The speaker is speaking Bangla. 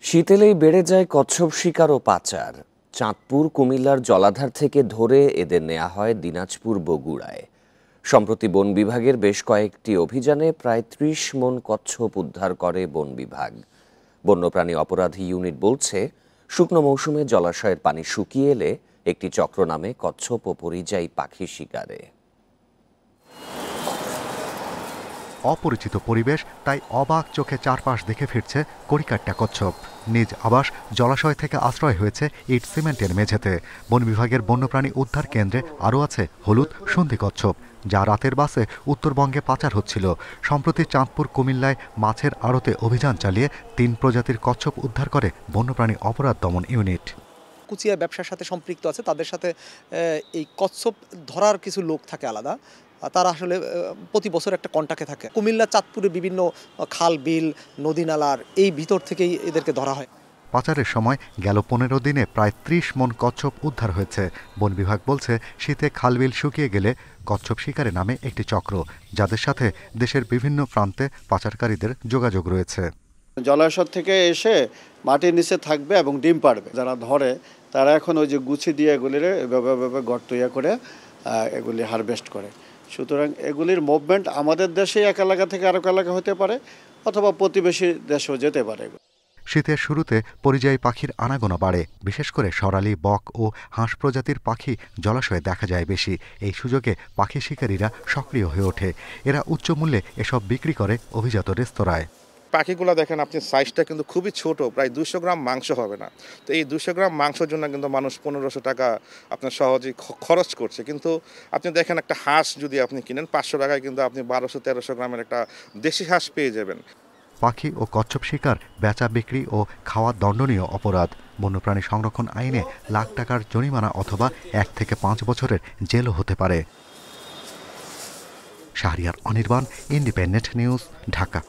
শীতেলেই বেড়ে যায় কচ্ছপ শিকার ও পাচার। চাঁদপুর কুমিল্লার জলাধার থেকে ধরে এদের নেওয়া হয় দিনাজপুর বগুড়ায়। সম্প্রতি বন বিভাগের বেশ কয়েকটি অভিযানে প্রায় ৩০ মণ কচ্ছপ উদ্ধার করে বন বিভাগ। বন্যপ্রাণী অপরাধী ইউনিট বলছে, শুকনো মৌসুমে জলাশয়ের পানি শুকিয়ে এলে একটি চক্র নামে কচ্ছপ ও পরিযায়ী পাখি শিকারে। অপরিচিত পরিবেশ, তাই অবাক চোখে চারপাশ দেখে ফিরছে কড়িকাট্টা কচ্ছপ। নিজ আবাস জলাশয় থেকে আশ্রয় হয়েছে ইট সিমেন্টের মেঝেতে। বন বিভাগের বন্যপ্রাণী উদ্ধার কেন্দ্রে আরও আছে হলুদ সন্ধি কচ্ছপ, যা রাতের বাসে উত্তরবঙ্গে পাচার হচ্ছিল। সম্প্রতি চাঁদপুর কুমিল্লায় মাছের আড়তে অভিযান চালিয়ে ৩ প্রজাতির কচ্ছপ উদ্ধার করে বন্যপ্রাণী অপরাধ দমন ইউনিট। কুচিয়া ব্যবসার সাথে সম্পৃক্ত আছে, তাদের সাথে এই কচ্ছপ ধরার কিছু লোক থাকে আলাদা, তারা আসলে প্রতি বছর একটা কন্টাক্টে থাকে। কুমিল্লা চাঁদপুরে বিভিন্ন খাল বিল নদী নালার এই ভিতর থেকেই এদেরকে ধরা হয়। পাচারের সময় গেল ১৫ দিনে প্রায় ৩০ মণ কচ্ছপ উদ্ধার হয়েছে। বন বিভাগ বলছে, শীতে খালবিল শুকিয়ে গেলে কচ্ছপ শিকারে নামে একটি চক্র, যাদের সাথে দেশের বিভিন্ন প্রান্তে পাচারকারীদের যোগাযোগ রয়েছে। জলাশয় থেকে এসে মাটির নিচে থাকবে এবং ডিম পাড়বে। যারা ধরে তারা এখন ওই যে গুছি দিয়ে এগুলির এভাবে গর্ত ইয়ে করে এগুলি হারভেস্ট করে। সুতরাং এগুলির মুভমেন্ট আমাদের দেশে এক এলাকা থেকে আরেক এলাকা হতে পারে, অথবা প্রতিবেশী দেশেও যেতে পারে। শীতের শুরুতে পরিযায়ী পাখির আনাগোনা বাড়ে। বিশেষ করে সরালি, বক ও হাঁস প্রজাতির পাখি জলাশয়ে দেখা যায় বেশি। এই সুযোগে পাখি শিকারীরা সক্রিয় হয়ে ওঠে। এরা উচ্চ মূল্যে এসব বিক্রি করে অভিজাত রেস্তোরাঁয়। পাখিগুলো দেখেন আপনি, সাইজটা কিন্তু খুবই ছোট, প্রায় 200 গ্রাম মাংস হবে না। তো এই 200 গ্রাম মাংসের জন্য কিন্তু মানুষ 1500 টাকা আপনার সহজেই খরচ করছে। কিন্তু আপনি দেখেন একটা হাঁস যদি আপনি কিনেন 500 টাকায় কিন্তু আপনি 1200-1300 গ্রামের একটা দেশি হাঁস পেয়ে যাবেন। পাখি ও কচ্ছপ শিকার বেচা বিক্রি ও খাওয়া দণ্ডনীয় অপরাধ। বন্যপ্রাণী সংরক্ষণ আইনে লাখ টাকার জরিমানা অথবা 1 থেকে 5 বছরের জেলও হতে পারে। Shahriar Anirban, independent news, Dhaka.